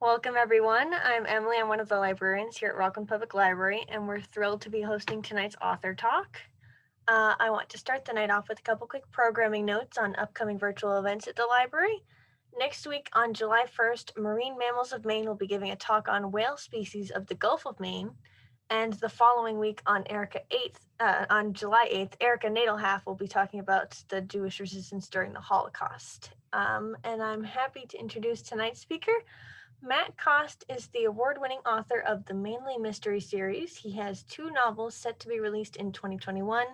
Welcome, everyone. I'm Emily. I'm one of the librarians here at Rockland Public Library, and we're thrilled to be hosting tonight's author talk. I want to start the night off with a couple quick programming notes on upcoming virtual events at the library. Next week, on July 1st, Marine Mammals of Maine will be giving a talk on whale species of the Gulf of Maine. And the following week, on July 8th, Erica Nadelhalf will be talking about the Jewish resistance during the Holocaust. And I'm happy to introduce tonight's speaker. Matt Cost is the award-winning author of the Mainely Mystery series. He has 2 novels set to be released in 2021,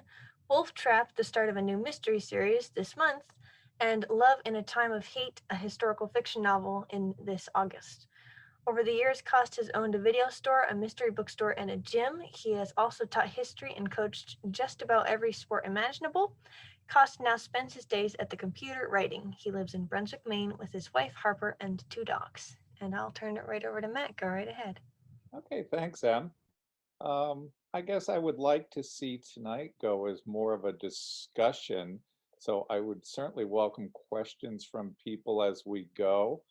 Wolfe Trap, the start of a new mystery series this month, and Love in a Time of Hate, a historical fiction novel in this August. Over the years, Cost has owned a video store, a mystery bookstore, and a gym. He has also taught history and coached just about every sport imaginable. Cost now spends his days at the computer writing. He lives in Brunswick, Maine with his wife, Harper, and 2 dogs. And I'll turn it right over to Matt. Go right ahead. Okay, thanks, Em. I guess I would like to see tonight go as more of a discussion. So I would certainly welcome questions from people as we go.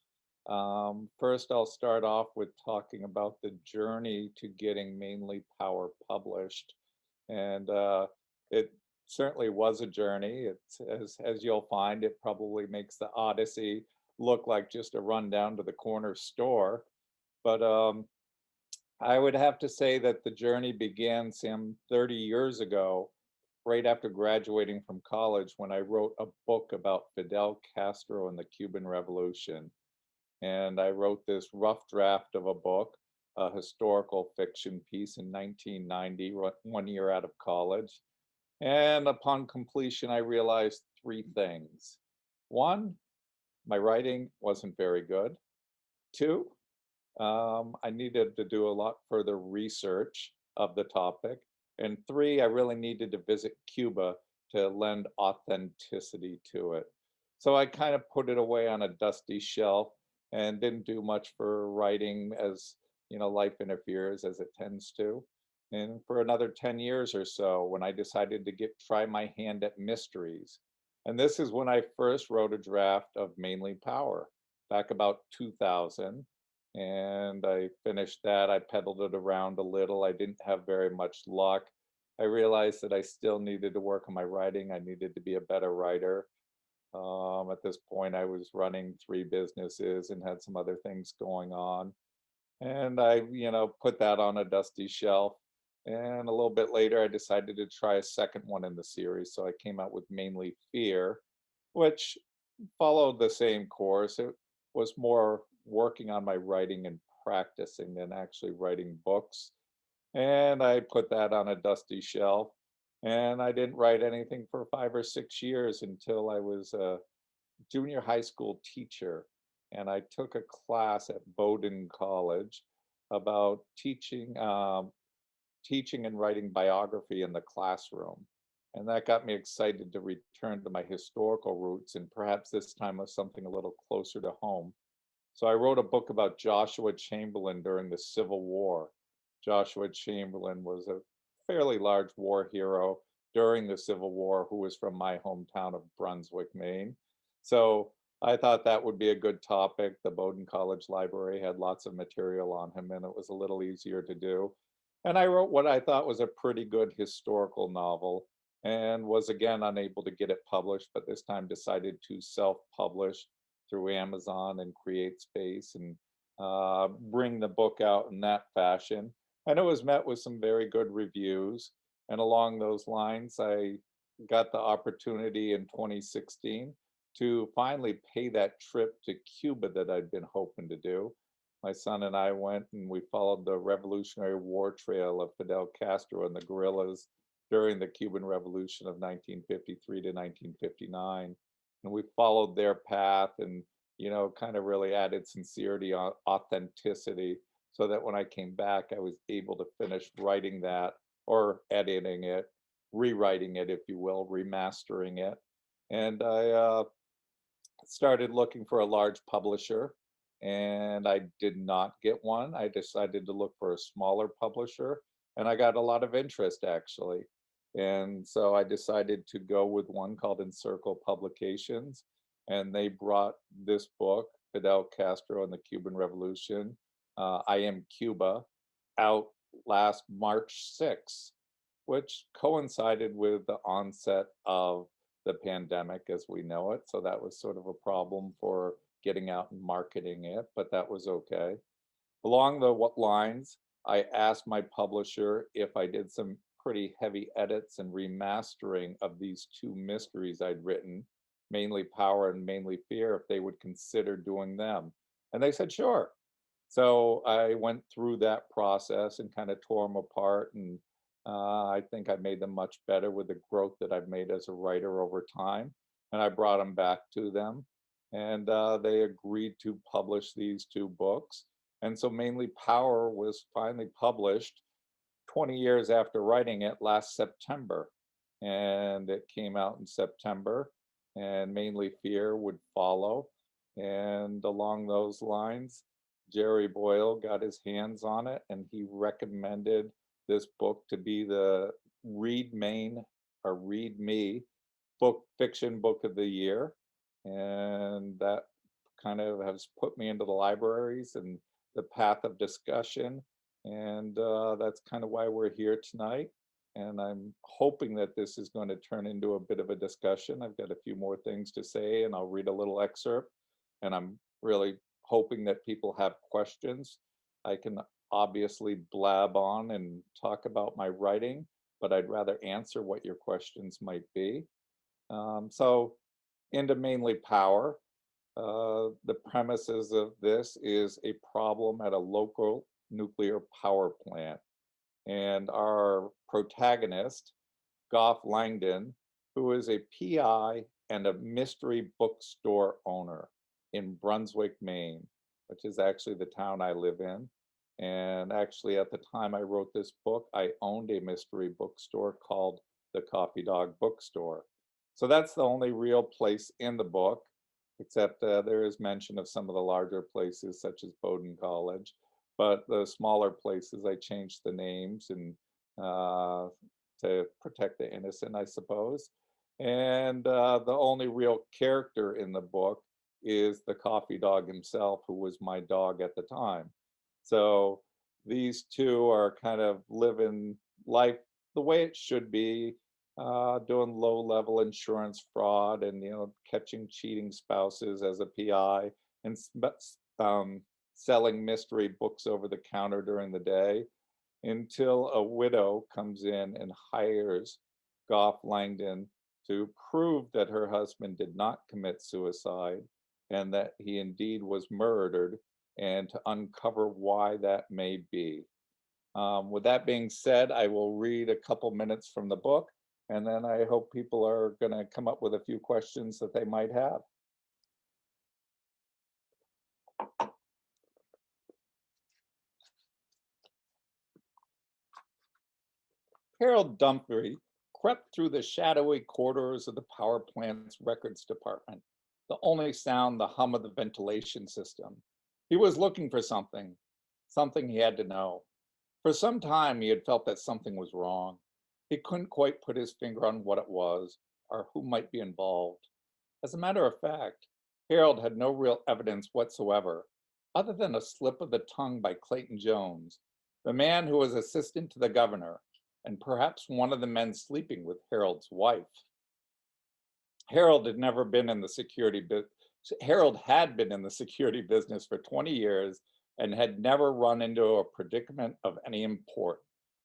First, I'll start off with talking about the journey to getting Mainely Power published. And it certainly was a journey. It's as you'll find, it probably makes the Odyssey look like just a run down to the corner store. But I would have to say that the journey began some 30 years ago, right after graduating from college, when I wrote a book about Fidel Castro and the Cuban Revolution. And I wrote this rough draft of a book, a historical fiction piece in 1990, 1 year out of college. And upon completion, I realized 3 things. One, my writing wasn't very good. Two, I needed to do a lot further research of the topic. And 3, I really needed to visit Cuba to lend authenticity to it. So I kind of put it away on a dusty shelf and didn't do much for writing as, life interferes as it tends to. And for another 10 years or so, when I decided to try my hand at mysteries. And this is when I first wrote a draft of Mainly Power back about 2000, and I finished that. I peddled it around a little. I didn't have very much luck. I realized that I still needed to work on my writing. I needed to be a better writer. At this point, I was running 3 businesses and had some other things going on. And I, put that on a dusty shelf. And a little bit later, I decided to try a second one in the series. So I came out with Mainly Fear, which followed the same course. It was more working on my writing and practicing than actually writing books. And I put that on a dusty shelf. And I didn't write anything for 5 or 6 years until I was a junior high school teacher. And I took a class at Bowdoin College about teaching and writing biography in the classroom. And that got me excited to return to my historical roots and perhaps this time with something a little closer to home. So I wrote a book about Joshua Chamberlain during the Civil War. Joshua Chamberlain was a fairly large war hero during the Civil War who was from my hometown of Brunswick, Maine. So I thought that would be a good topic. The Bowdoin College Library had lots of material on him, and it was a little easier to do. And I wrote what I thought was a pretty good historical novel and was again unable to get it published, but this time decided to self publish through Amazon and Create Space and bring the book out in that fashion. And it was met with some very good reviews. And along those lines, I got the opportunity in 2016 to finally pay that trip to Cuba that I'd been hoping to do. My son and I went and we followed the Revolutionary War trail of Fidel Castro and the guerrillas during the Cuban Revolution of 1953 to 1959. And we followed their path and, kind of really added sincerity, authenticity, so that when I came back, I was able to finish writing that or editing it, rewriting it, if you will, remastering it. And I started looking for a large publisher and I did not get one. I decided to look for a smaller publisher and I got a lot of interest actually. And so I decided to go with one called Encircle Publications, and they brought this book Fidel Castro and the Cuban Revolution, I Am Cuba, out last March 6th, which coincided with the onset of the pandemic as we know it. So that was sort of a problem for getting out and marketing it, but that was okay. Along the lines, I asked my publisher if I did some pretty heavy edits and remastering of these two mysteries I'd written, Mainly Power and Mainly Fear, if they would consider doing them. And they said, sure. So I went through that process and kind of tore them apart. And I think I made them much better with the growth that I've made as a writer over time. And I brought them back to them. And they agreed to publish these two books. And so Mainly Power was finally published 20 years after writing it last September. And it came out in September, and Mainly Fear would follow. And along those lines, Jerry Boyle got his hands on it and he recommended this book to be the Read Maine or Read Me fiction book of the year. And that kind of has put me into the libraries and the path of discussion. And that's kind of why we're here tonight. And I'm hoping that this is going to turn into a bit of a discussion. I've got a few more things to say, and I'll read a little excerpt. And I'm really hoping that people have questions. I can obviously blab on and talk about my writing, but I'd rather answer what your questions might be. So into Mainly Power. The premises of this is a problem at a local nuclear power plant. And our protagonist, Goff Langdon, who is a PI and a mystery bookstore owner in Brunswick, Maine, which is actually the town I live in. And actually, at the time I wrote this book, I owned a mystery bookstore called the Coffee Dog Bookstore. So that's the only real place in the book, except there is mention of some of the larger places, such as Bowdoin College. But the smaller places, I changed the names and to protect the innocent, I suppose. And the only real character in the book is the coffee dog himself, who was my dog at the time. So these two are kind of living life the way it should be, doing low-level insurance fraud and catching cheating spouses as a PI and selling mystery books over the counter during the day until a widow comes in and hires Goff Langdon to prove that her husband did not commit suicide and that he indeed was murdered, and to uncover why that may be. With that being said, I will read a couple minutes from the book, and then I hope people are going to come up with a few questions that they might have. Harold Dumfrey crept through the shadowy corridors of the power plant's records department, the only sound the hum of the ventilation system. He was looking for something, something he had to know. For some time, he had felt that something was wrong. He couldn't quite put his finger on what it was or who might be involved. As a matter of fact, Harold had no real evidence whatsoever, other than a slip of the tongue by Clayton Jones, the man who was assistant to the governor, and perhaps one of the men sleeping with Harold's wife. Harold had never been in the security business. Harold had been in the security business for 20 years and had never run into a predicament of any import.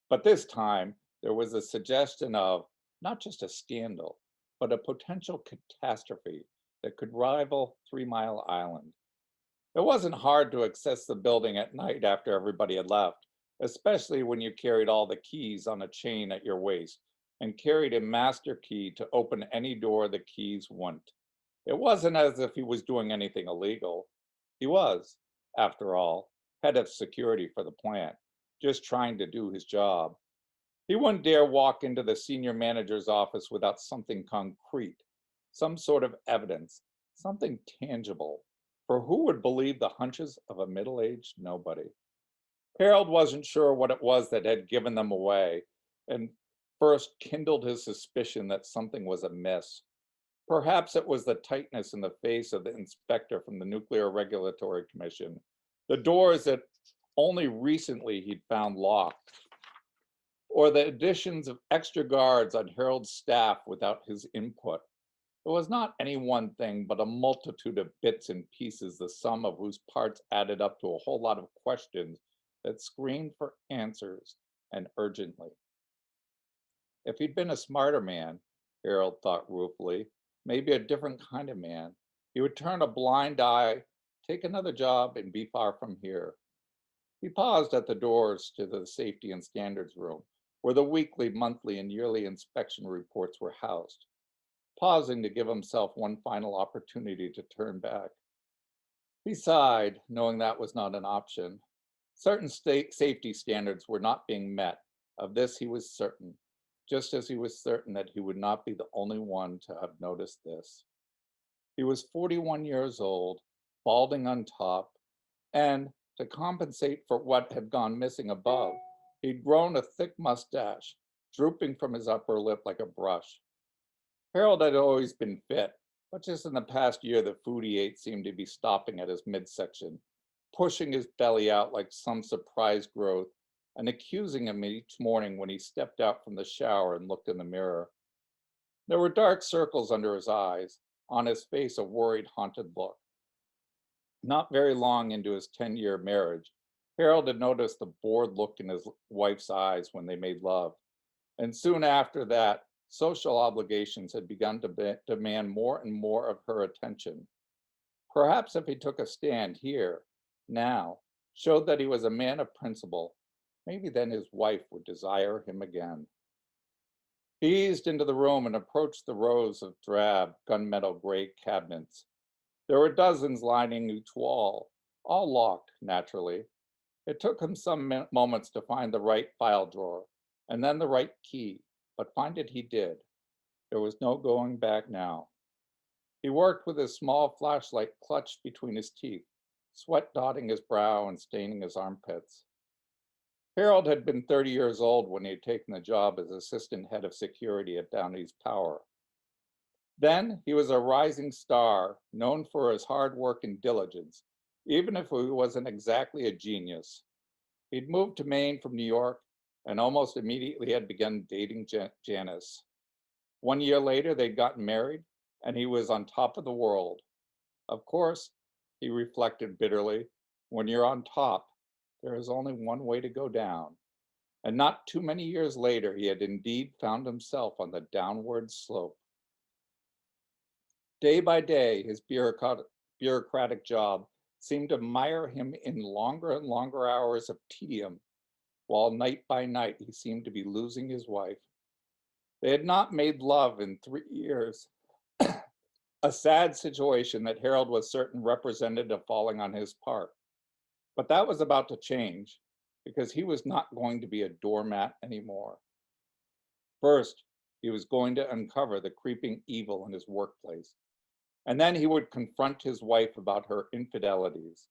But this time, there was a suggestion of not just a scandal, but a potential catastrophe that could rival 3 Mile Island. It wasn't hard to access the building at night after everybody had left, especially when you carried all the keys on a chain at your waist and carried a master key to open any door the keys wouldn't. It wasn't as if he was doing anything illegal. He was, after all, head of security for the plant, just trying to do his job. He wouldn't dare walk into the senior manager's office without something concrete, some sort of evidence, something tangible. For who would believe the hunches of a middle-aged nobody? Harold wasn't sure what it was that had given them away, and first kindled his suspicion that something was amiss. Perhaps it was the tightness in the face of the inspector from the Nuclear Regulatory Commission, the doors that only recently he'd found locked, or the additions of extra guards on Harold's staff without his input. It was not any one thing, but a multitude of bits and pieces, the sum of whose parts added up to a whole lot of questions that screamed for answers and urgently. If he'd been a smarter man, Harold thought ruefully, maybe a different kind of man, he would turn a blind eye, take another job, and be far from here. He paused at the doors to the safety and standards room, where the weekly, monthly, and yearly inspection reports were housed, pausing to give himself one final opportunity to turn back. He sighed, knowing that was not an option. Certain state safety standards were not being met. Of this he was certain, just as he was certain that he would not be the only one to have noticed this. He was 41 years old, balding on top, and to compensate for what had gone missing above, he'd grown a thick mustache, drooping from his upper lip like a brush. Harold had always been fit, but just in the past year, the food he ate seemed to be stopping at his midsection, pushing his belly out like some surprise growth, and accusing him each morning when he stepped out from the shower and looked in the mirror. There were dark circles under his eyes, on his face a worried, haunted look. Not very long into his 10-year marriage, Harold had noticed the bored look in his wife's eyes when they made love. And soon after that, social obligations had begun to demand more and more of her attention. Perhaps if he took a stand here, now, showed that he was a man of principle, maybe then his wife would desire him again. He eased into the room and approached the rows of drab, gunmetal gray cabinets. There were dozens lining each wall, all locked, naturally. It took him some moments to find the right file drawer, and then the right key, but find it he did. There was no going back now. He worked with his small flashlight clutched between his teeth, sweat dotting his brow and staining his armpits. Harold had been 30 years old when he had taken the job as assistant head of security at Downey's Power. Then he was a rising star, known for his hard work and diligence, even if he wasn't exactly a genius. He'd moved to Maine from New York and almost immediately had begun dating Janice. 1 year later, they'd gotten married, and he was on top of the world. Of course, he reflected bitterly, when you're on top, there is only one way to go down. And not too many years later, he had indeed found himself on the downward slope. Day by day, his bureaucratic job seemed to mire him in longer and longer hours of tedium, while night by night he seemed to be losing his wife. They had not made love in 3 years, a sad situation that Harold was certain represented a falling on his part. But that was about to change, because he was not going to be a doormat anymore. First, he was going to uncover the creeping evil in his workplace, and then he would confront his wife about her infidelities.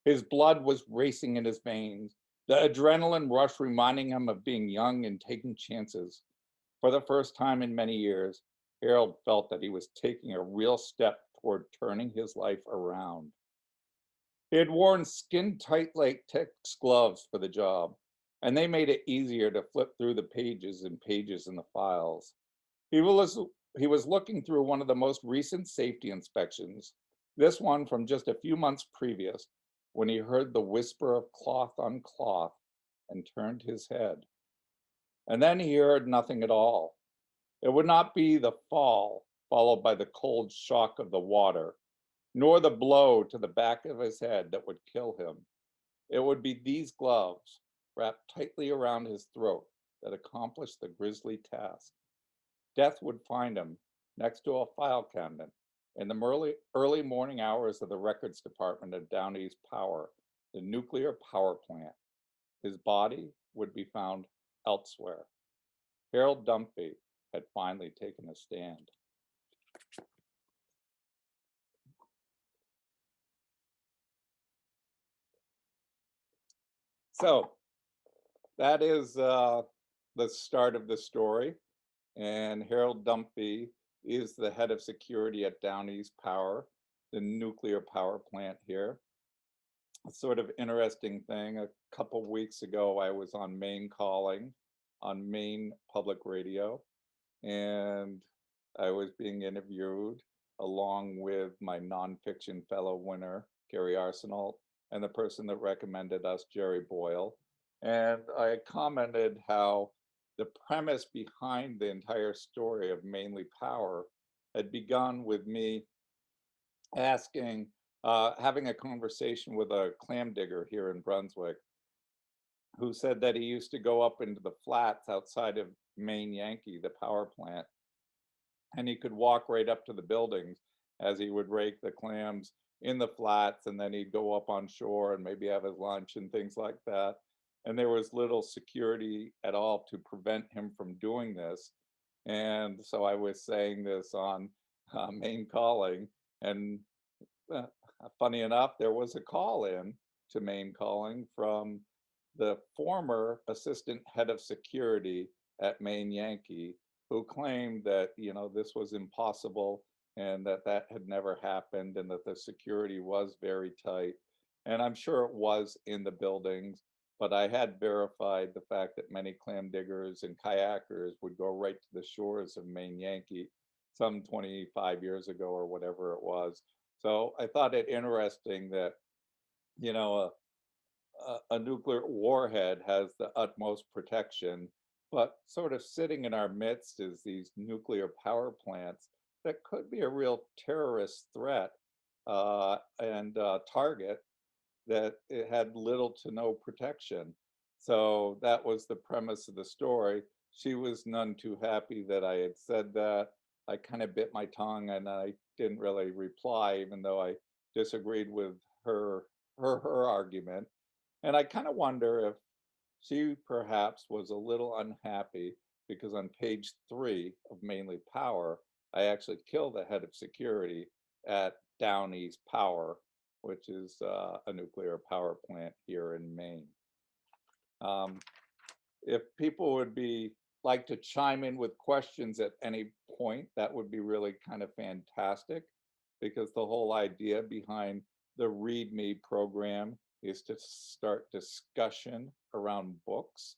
His blood was racing in his veins, the adrenaline rush reminding him of being young and taking chances. For the first time in many years, Harold felt that he was taking a real step toward turning his life around. He had worn skin-tight latex gloves for the job, and they made it easier to flip through the pages and pages in the files. He was, he was looking through one of the most recent safety inspections, this one from just a few months previous, when he heard the whisper of cloth on cloth and turned his head. And then he heard nothing at all. It would not be the fall, followed by the cold shock of the water, nor the blow to the back of his head that would kill him. It would be these gloves, wrapped tightly around his throat, that accomplished the grisly task. Death would find him next to a file cabinet in the early morning hours of the records department at Downey's Power, the nuclear power plant. His body would be found elsewhere. Harold Dunphy had finally taken a stand. So that is the start of the story. And Harold Dunphy is the head of security at Downey's Power, the nuclear power plant here. A sort of interesting thing. A couple weeks ago, I was on Maine Calling on Maine Public Radio, and I was being interviewed along with my nonfiction fellow winner, Gary Arsenault, and the person that recommended us, Jerry Boyle. And I commented how the premise behind the entire story of Mainly Power had begun with me asking, having a conversation with a clam digger here in Brunswick who said that he used to go up into the flats outside of Maine Yankee, the power plant, and he could walk right up to the buildings as he would rake the clams in the flats, and then he'd go up on shore and maybe have his lunch and things like that. And there was little security at all to prevent him from doing this. And so I was saying this on Maine Calling, and uh, funny enough, there was a call in to Maine Calling from the former assistant head of security at Maine Yankee, who claimed that, this was impossible and that that had never happened and that the security was very tight. And I'm sure it was in the buildings, but I had verified the fact that many clam diggers and kayakers would go right to the shores of Maine Yankee some 25 years ago or whatever it was. So I thought it interesting that, you know, a nuclear warhead has the utmost protection, but sort of sitting in our midst is these nuclear power plants that could be a real terrorist threat and target that it had little to no protection. So that was the premise of the story. She was none too happy that I had said that. I kind of bit my tongue and I didn't really reply, even though I disagreed with her her argument. And I kind of wonder if she perhaps was a little unhappy because on page 3 of Mainly Power, I actually kill the head of security at Downey's Power, which is a nuclear power plant here in Maine. Um, if people would be like to chime in with questions at any point, that would be really kind of fantastic because the whole idea behind the Read Me program is to start discussion around books.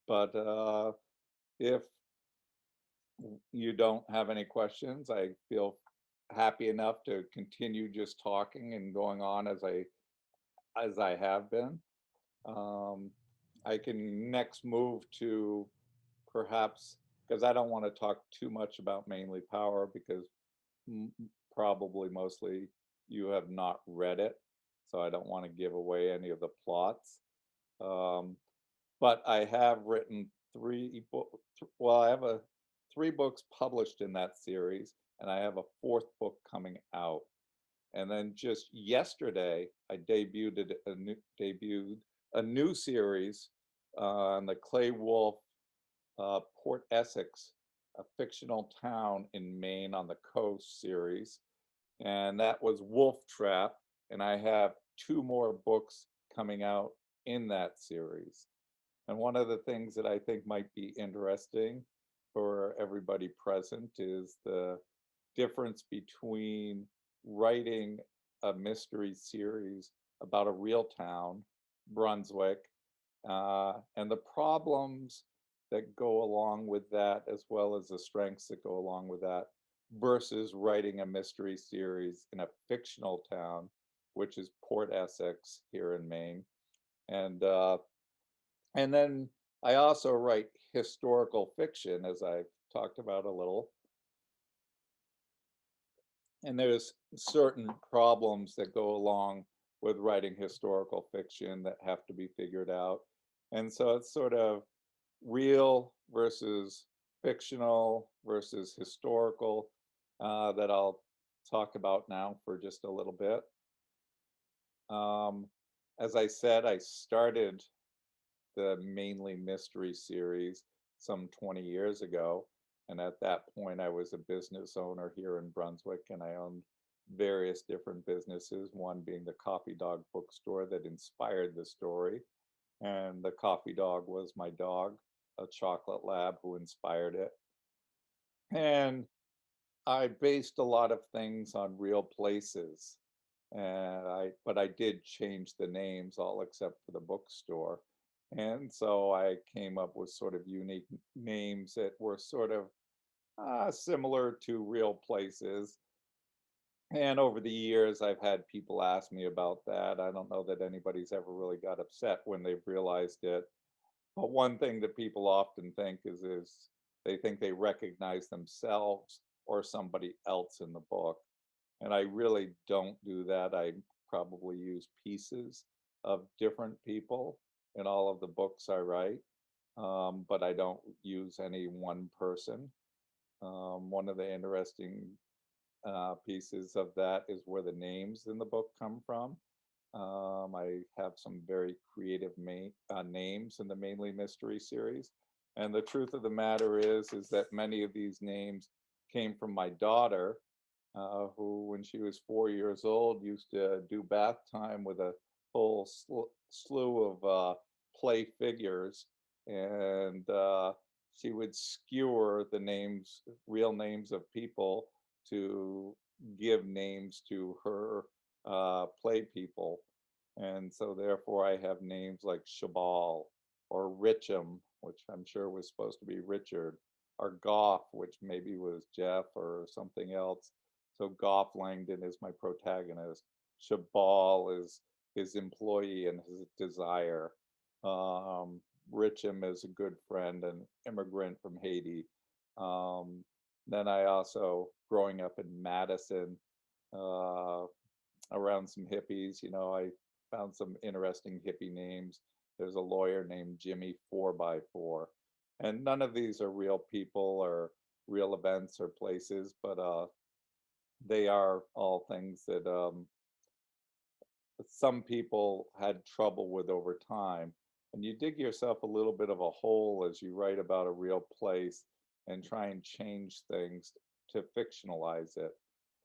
But if you don't have any questions, I feel happy enough to continue just talking and going on as I have been. Um, I can next move to perhaps because I don't want to talk too much about Mainly Power because probably mostly you have not read it, so I don't want to give away any of the plots. Um, but I have written three book. Well, I have 3 books published in that series, and I have a 4th book coming out. And then just yesterday, I debuted a new series on the Clay Wolfe Port Essex, a fictional town in Maine on the coast series, and that was Wolfe Trap. And I have 2 more books coming out in that series. And one of the things that I think might be interesting for everybody present is the difference between writing a mystery series about a real town, Brunswick, and the problems that go along with that, as well as the strengths that go along with that, versus writing a mystery series in a fictional town, which is Port Essex here in Maine. And and then I also write historical fiction, as I've talked about a little. And there's certain problems that go along with writing historical fiction that have to be figured out. And so it's sort of real versus fictional versus historical that I'll talk about now for just a little bit. Um, as I said, I started the Mainly Mystery series some 20 years ago. And at that point, I was a business owner here in Brunswick, and I owned various different businesses, one being the Coffee Dog bookstore that inspired the story. And the coffee dog was my dog, a chocolate lab who inspired it. And I based a lot of things on real places, and but I did change the names all except for the bookstore. And so I came up with sort of unique names that were sort of similar to real places. And over the years, I've had people ask me about that. I don't know that anybody's ever really got upset when they've realized it. But one thing that people often think is they think they recognize themselves or somebody else in the book. And I really don't do that. I probably use pieces of different people in all of the books I write, but I don't use any one person. One of the interesting pieces of that is where the names in the book come from. I have some very creative names in the Mainly Mystery series. And the truth of the matter is that many of these names came from my daughter, who, when she was 4 years old, used to do bath time with a whole slew of play figures. And she would skewer the names, real names of people, to give names to her play people. And so therefore I have names like Shabal or Richam, which I'm sure was supposed to be Richard, or Goff, which maybe was Jeff or something else. So Goff Langdon is my protagonist. Shabal is his employee and his desire. Um, Richam is a good friend and immigrant from Haiti. Um, then I also, growing up in Madison, uh, around some hippies, I found some interesting hippie names. There's a lawyer named Jimmy 4x4. And none of these are real people or real events or places, but they are all things that some people had trouble with over time. And you dig yourself a little bit of a hole as you write about a real place and try and change things to fictionalize it.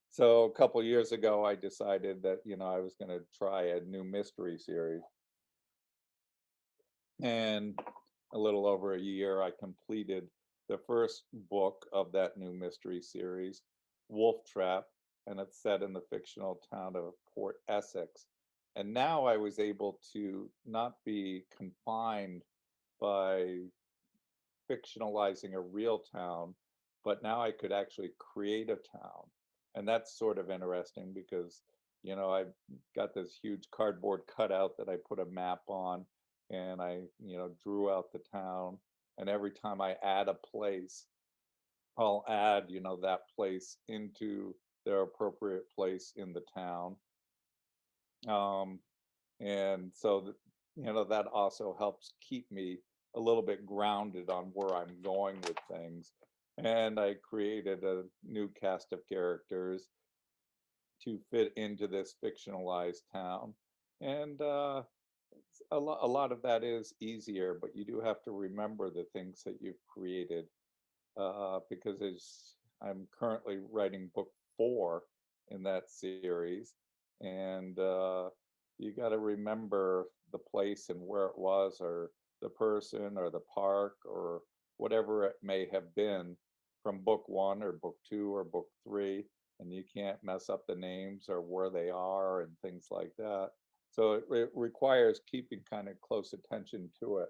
So a couple years ago, I decided that, I was going to try a new mystery series. And a little over a year, I completed the first book of that new mystery series, Wolfe Trap, and it's set in the fictional town of Port Essex. And now I was able to not be confined by fictionalizing a real town, but now I could actually create a town. And that's sort of interesting because, I've got this huge cardboard cutout that I put a map on, and I, drew out the town. And every time I add a place, I'll add, that place into their appropriate place in the town. Um, and so that, that also helps keep me a little bit grounded on where I'm going with things. And I created a new cast of characters to fit into this fictionalized town. And a lot of that is easier, but you do have to remember the things that you've created, because I'm currently writing book 4 in that series, and you got to remember the place and where it was, or the person, or the park, or whatever it may have been from book 1 or book 2 or book 3, and you can't mess up the names or where they are and things like that. So it requires keeping kind of close attention to it.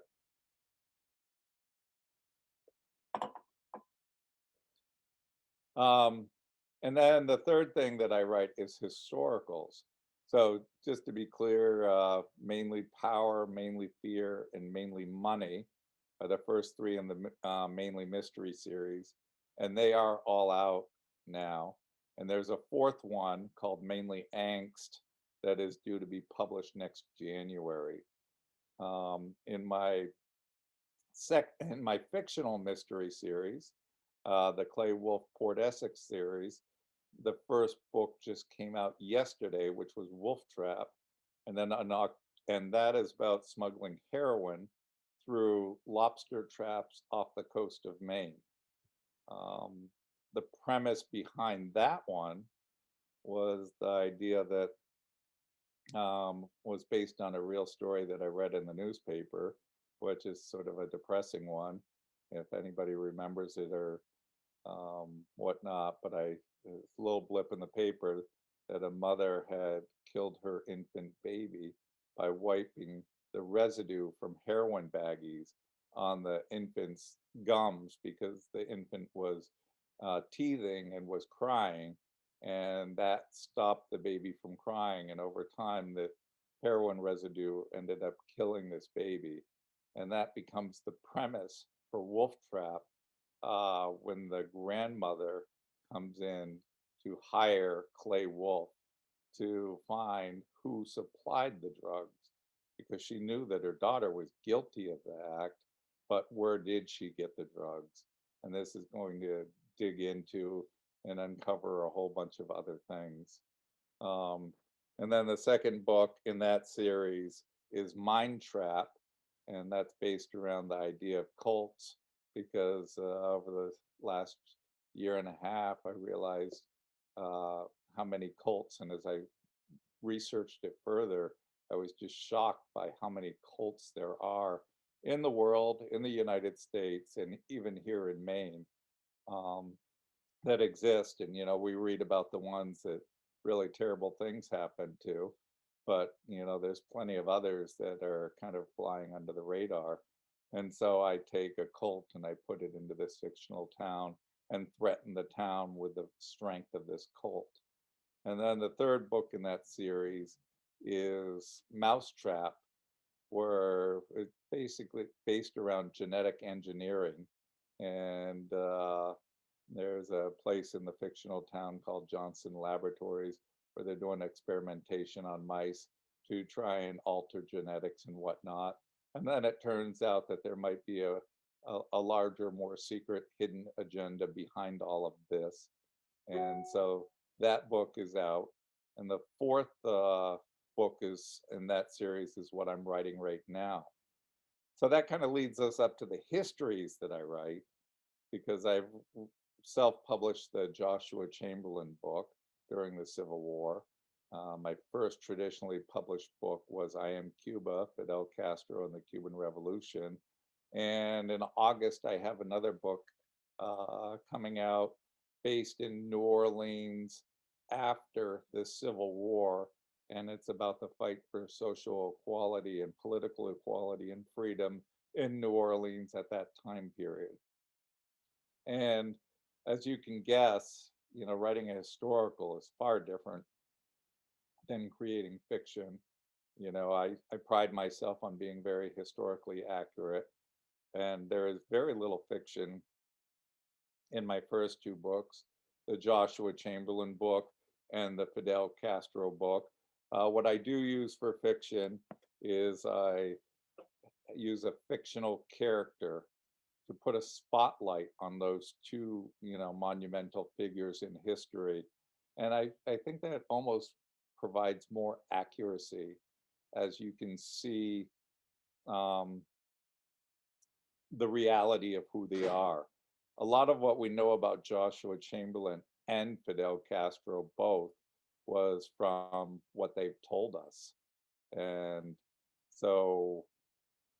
Um, and then the third thing that I write is historicals. So just to be clear, Mainly Power, Mainly Fear, and Mainly Money are the first 3 in the Mainly Mystery series, and they are all out now. And there's a 4th one called Mainly Angst that is due to be published next January. In my fictional mystery series, the Clay Wolfe Port Essex series, the first book just came out yesterday, which was Wolfe Trap, and then and that is about smuggling heroin through lobster traps off the coast of Maine. Um, the premise behind that one was the idea that was based on a real story that I read in the newspaper, which is sort of a depressing one, if anybody remembers it or whatnot. But there's a little blip in the paper that a mother had killed her infant baby by wiping the residue from heroin baggies on the infant's gums because the infant was teething and was crying, and that stopped the baby from crying. And over time, the heroin residue ended up killing this baby, and that becomes the premise for Wolfe Trap when the grandmother comes in to hire Clay Wolf to find who supplied the drugs because she knew that her daughter was guilty of the act, but where did she get the drugs? And this is going to dig into and uncover a whole bunch of other things. Um, and then the second book in that series is Mind Trap, and that's based around the idea of cults because over the last year and a half, I realized how many cults, and as I researched it further, I was just shocked by how many cults there are in the world, in the United States, and even here in Maine. Um, that exist. And, we read about the ones that really terrible things happen to, but, there's plenty of others that are kind of flying under the radar. And so I take a cult and I put it into this fictional town and threaten the town with the strength of this cult. And then the third book in that series is Mousetrap, where it's basically based around genetic engineering. And there's a place in the fictional town called Johnson Laboratories where they're doing experimentation on mice to try and alter genetics and whatnot. And then it turns out that there might be a larger, more secret, hidden agenda behind all of this. And so that book is out. And the fourth book is in that series is what I'm writing right now. So that kind of leads us up to the histories that I write because I've self-published the Joshua Chamberlain book during the Civil War. My first traditionally published book was I Am Cuba, Fidel Castro and the Cuban Revolution. And in August, I have another book coming out based in New Orleans after the Civil War. And it's about the fight for social equality and political equality and freedom in New Orleans at that time period. And as you can guess, writing a historical is far different than creating fiction. I pride myself on being very historically accurate, and there is very little fiction in my first two books, the Joshua Chamberlain book and the Fidel Castro book. What I do use for fiction is I use a fictional character to put a spotlight on those two, monumental figures in history. And I think that almost provides more accuracy as you can see um, the reality of who they are. A lot of what we know about Joshua Chamberlain and Fidel Castro both was from what they've told us. And so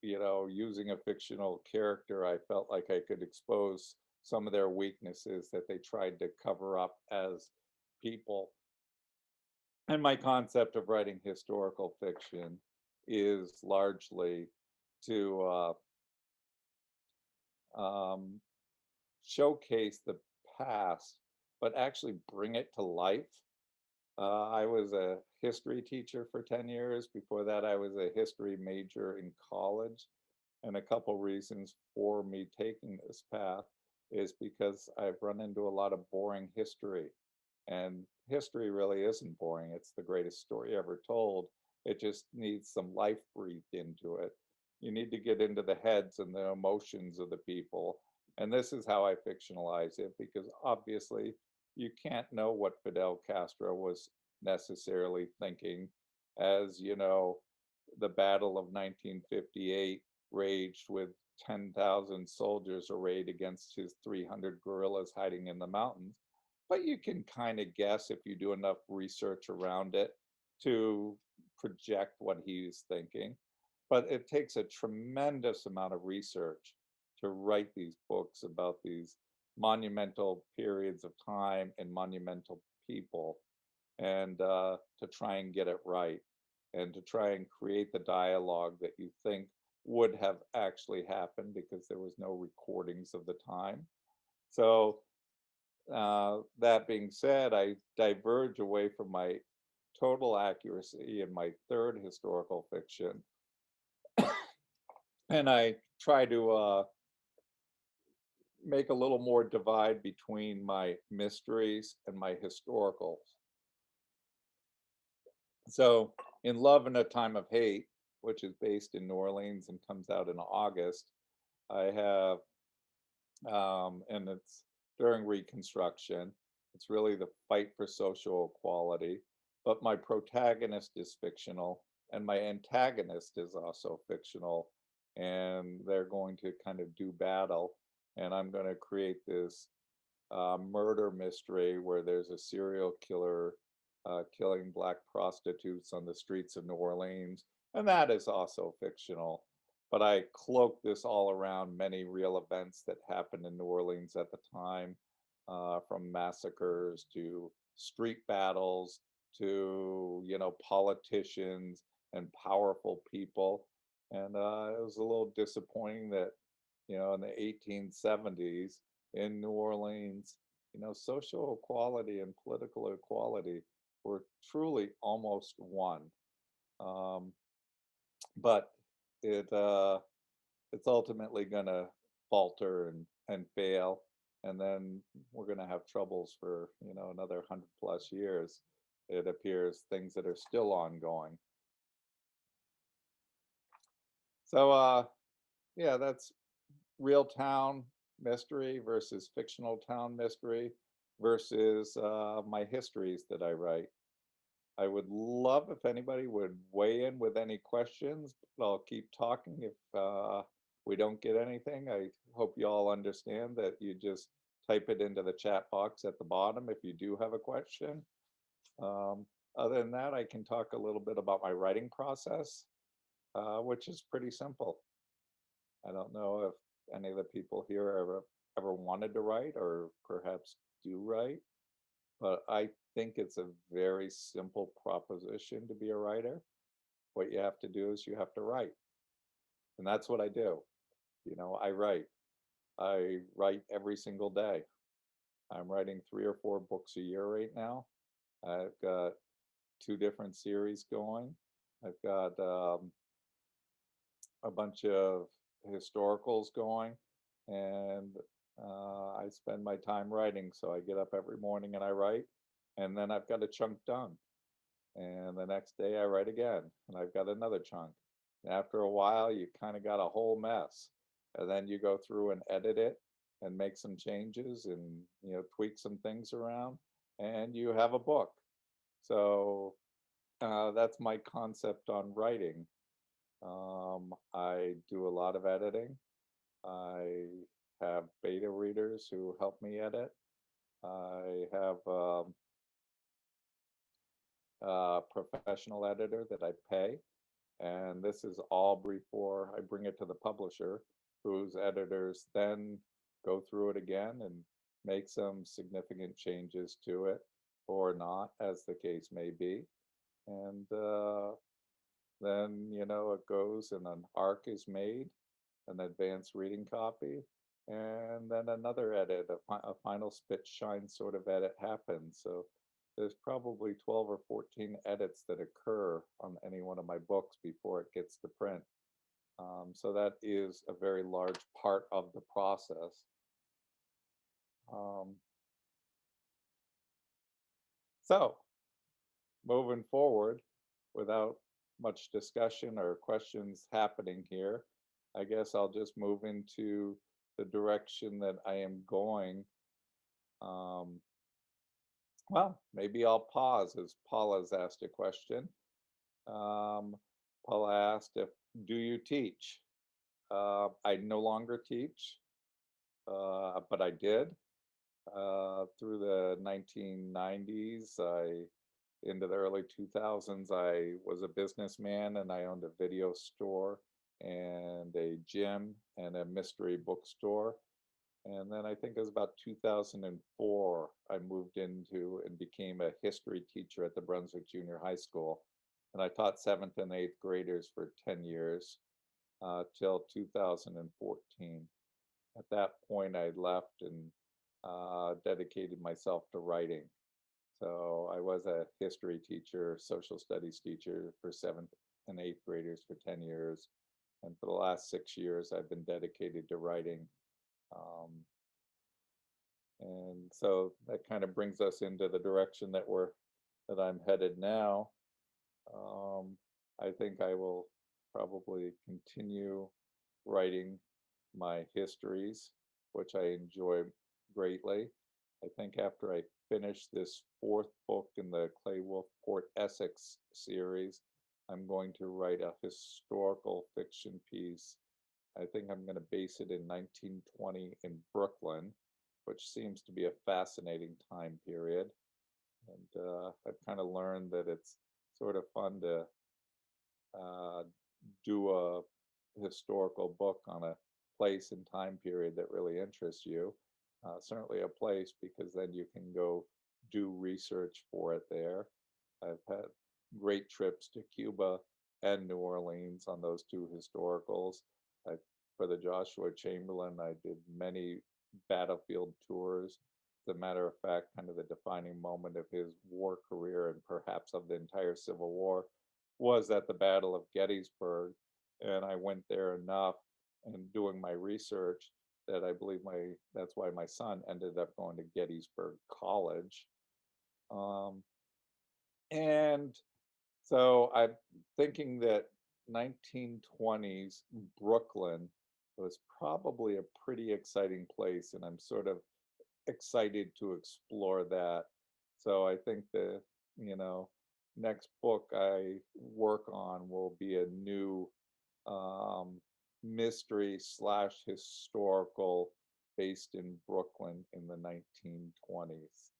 using a fictional character, I felt like I could expose some of their weaknesses that they tried to cover up as people. And my concept of writing historical fiction is largely to um, showcase the past, but actually bring it to life. I was a history teacher for 10 years. Before that, I was a history major in college. And a couple reasons for me taking this path is because I've run into a lot of boring history. And history really isn't boring. It's the greatest story ever told. It just needs some life breathed into it. You need to get into the heads and the emotions of the people. And this is how I fictionalize it because obviously you can't know what Fidel Castro was necessarily thinking as, the Battle of 1958 raged with 10,000 soldiers arrayed against his 300 guerrillas hiding in the mountains. But you can kind of guess if you do enough research around it to project what he's thinking. But it takes a tremendous amount of research to write these books about these monumental periods of time and monumental people, and to try and get it right, and to try and create the dialogue that you think would have actually happened because there was no recordings of the time. So that being said, I diverge away from my total accuracy in my third historical fiction, and I try to make a little more divide between my mysteries and my historicals. So, in Love in a Time of Hate, which is based in New Orleans and comes out in August, I have, and it's during Reconstruction. It's really the fight for social equality, but my protagonist is fictional and my antagonist is also fictional, and they're going to kind of do battle. And I'm going to create this murder mystery where there's a serial killer killing black prostitutes on the streets of New Orleans, and that is also fictional. But I cloak this all around many real events that happened in New Orleans at the time, from massacres to street battles to politicians and powerful people. And it was a little disappointing that in the 1870s in New Orleans, social equality and political equality were truly almost one. Um, but it it's ultimately going to falter and fail, and then we're going to have troubles for another 100+ years. It appears things that are still ongoing. So yeah, that's real town mystery versus fictional town mystery versus my histories that I write. I would love if anybody would weigh in with any questions, but I'll keep talking if we don't get anything. I hope you all understand that you just type it into the chat box at the bottom if you do have a question. Um, Other than that, I can talk a little bit about my writing process, which is pretty simple. I don't know if any of the people here ever wanted to write or perhaps do write, but I think it's a very simple proposition to be a writer. What you have to do is you have to write. And that's what I do. I write. I write every single day. I'm writing 3 or 4 books a year right now. I've got 2 different series going. I've got a bunch of historicals going, and I spend my time writing. So I get up every morning and I write, and then I've got a chunk done. And the next day I write again, and I've got another chunk. And after a while, you kind of got a whole mess, and then you go through and edit it and make some changes and tweak some things around, and you have a book. So that's my concept on writing. I do a lot of editing. I have beta readers who help me edit. I have a professional editor that I pay, and this is all before I bring it to the publisher, whose editors then go through it again and make some significant changes to it or not, as the case may be. And then, it goes and an ARC is made, an advanced reading copy, and then another edit, a final spit shine sort of edit happens. So there's probably 12 or 14 edits that occur on any one of my books before it gets to print. So that is a very large part of the process. Um, so moving forward, without much discussion or questions happening here, I guess I'll just move into the direction that I am going. Um, well, maybe I'll pause as Paula's asked a question. Um, Paula asked if, do you teach? I no longer teach, but I did. Through the 1990s, into the early 2000s, I was a businessman and I owned a video store and a gym and a mystery bookstore. And then I think it was about 2004, I moved into and became a history teacher at the Brunswick Junior High School. And I taught seventh and eighth graders for 10 years till 2014. At that point, I left and dedicated myself to writing. So I was a history teacher, social studies teacher for seventh and eighth graders for 10 years. And for the last 6 years, I've been dedicated to writing. Um, and so that kind of brings us into the direction that I'm headed now. Um, I think I will probably continue writing my histories, which I enjoy greatly. I think after I finish this fourth book in the Clay Wolf Port Essex series, I'm going to write a historical fiction piece. I think I'm going to base it in 1920 in Brooklyn, which seems to be a fascinating time period. And I've kind of learned that it's sort of fun to uh, do a historical book on a place and time period that really interests you. Certainly a place because then you can go do research for it there. I've had great trips to Cuba and New Orleans on those two historicals. I, for the Joshua Chamberlain, I did many battlefield tours. As a matter of fact, kind of the defining moment of his war career and perhaps of the entire Civil War was at the Battle of Gettysburg. And I went there enough and doing my research that I believe that's why my son ended up going to Gettysburg College. Um, and so I'm thinking that 1920s Brooklyn was probably a pretty exciting place, and I'm sort of excited to explore that. So I think the, you know, next book I work on will be a new um, mystery slash historical based in Brooklyn in the 1920s.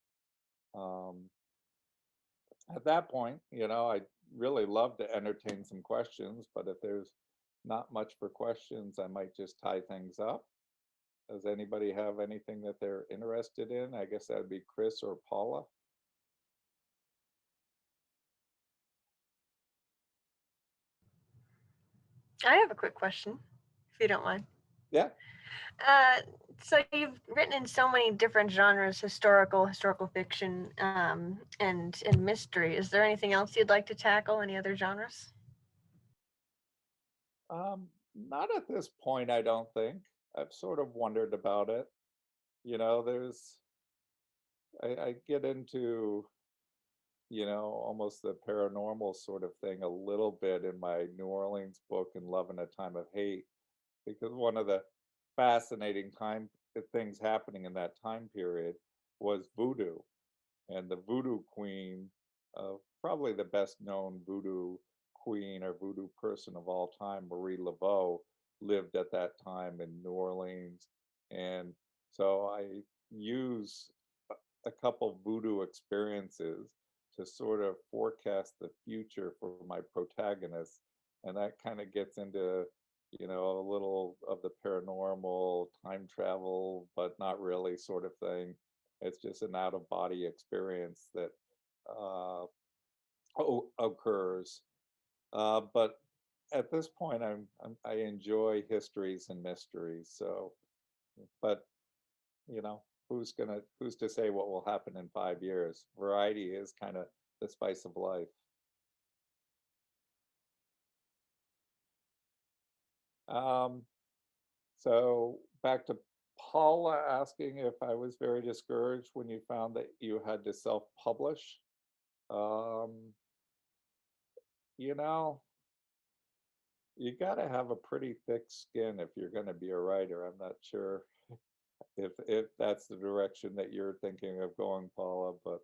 Um, at that point, I'd really love to entertain some questions, but if there's not much for questions, I might just tie things up. Does anybody have anything that they're interested in? I guess that'd be Chris or Paula. I have a quick question, if you don't mind. Yeah. Uh, so you've written in so many different genres: historical fiction, and mystery. Is there anything else you'd like to tackle? Any other genres? Not at this point, I don't think. I've sort of wondered about it. There's I get into, almost the paranormal sort of thing a little bit in my New Orleans book in Love in a Time of Hate, because one of the fascinating things happening in that time period was voodoo. And the voodoo queen, probably the best known voodoo queen or voodoo person of all time, Marie Laveau, lived at that time in New Orleans. And so I use a couple voodoo experiences to sort of forecast the future for my protagonist. And that kind of gets into, a little of the paranormal, time travel, but not really sort of thing. It's just an out of body experience that uh, occurs. But at this point, I enjoy histories and mysteries. So, but who's to say what will happen in 5 years? Variety is kind of the spice of life. Um, so back to Paula asking if I was very discouraged when you found that you had to self-publish. Um, you know, you got to have a pretty thick skin if you're going to be a writer. I'm not sure if that's the direction that you're thinking of going, Paula, but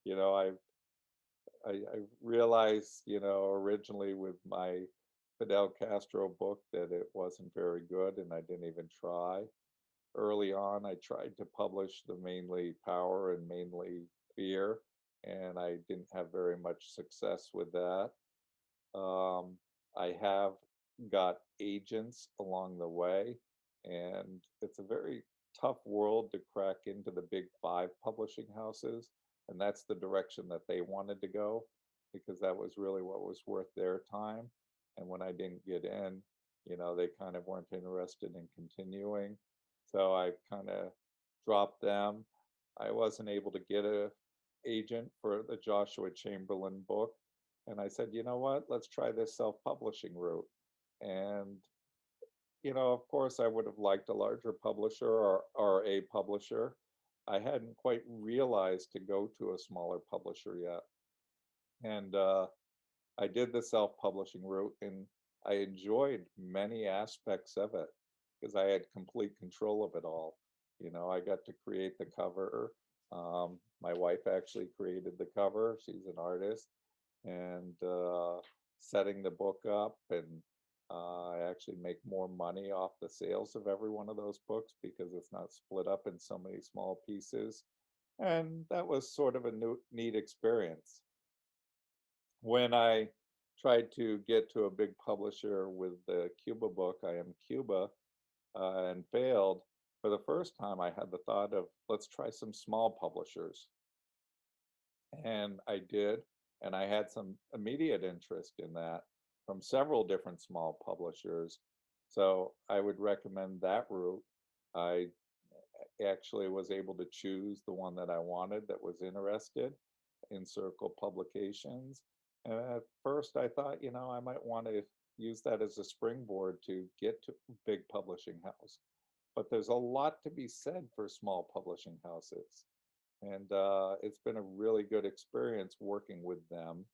you know, I realized, originally with my Fidel Castro book that it wasn't very good and I didn't even try. Early on, I tried to publish the Mainly Power and Mainly Fear, and I didn't have very much success with that. Um, I have got agents along the way, and it's a very tough world to crack into the big five publishing houses. And that's the direction that they wanted to go because that was really what was worth their time. And when I didn't get in, they kind of weren't interested in continuing. So I kind of dropped them. I wasn't able to get a agent for the Joshua Chamberlain book. And I said, you know what, let's try this self-publishing route. And of course, I would have liked a larger publisher or a publisher. I hadn't quite realized to go to a smaller publisher yet. And I did the self publishing route and I enjoyed many aspects of it because I had complete control of it all. I got to create the cover. My wife actually created the cover, she's an artist, and setting the book up. And I actually make more money off the sales of every one of those books because it's not split up in so many small pieces. And that was sort of a neat experience. When I tried to get to a big publisher with the Cuba book, I Am Cuba, and failed, for the first time, I had the thought of let's try some small publishers. And I did. And I had some immediate interest in that from several different small publishers. So I would recommend that route. I actually was able to choose the one that I wanted that was interested in Circle Publications. And at first I thought, I might want to use that as a springboard to get to a big publishing house. But there's a lot to be said for small publishing houses. And it's been a really good experience working with them.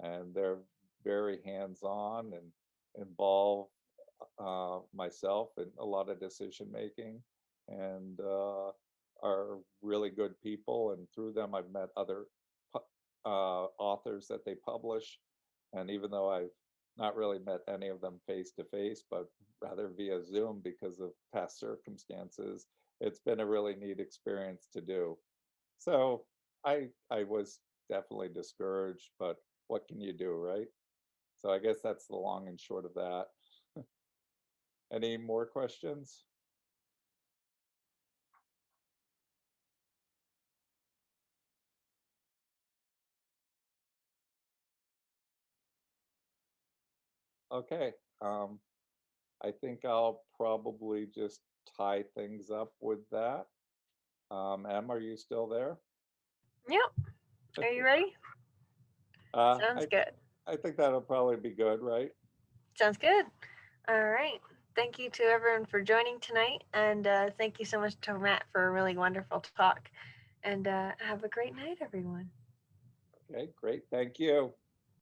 And they're very hands-on and involve myself in a lot of decision making, and are really good people. And through them, I've met other authors that they publish. And even though I've not really met any of them face to face, but rather via Zoom because of past circumstances, it's been a really neat experience to do. So I was definitely discouraged, but what can you do, right? So I guess that's the long and short of that. Any more questions? Okay. I think I'll probably just tie things up with that. Em, are you still there? Yep. Are you ready? Uh, Sounds I good. I think that'll probably be good, right? Sounds good. All right. Thank you to everyone for joining tonight. And thank you so much to Matt for a really wonderful talk. And have a great night, everyone. Okay, great. Thank you.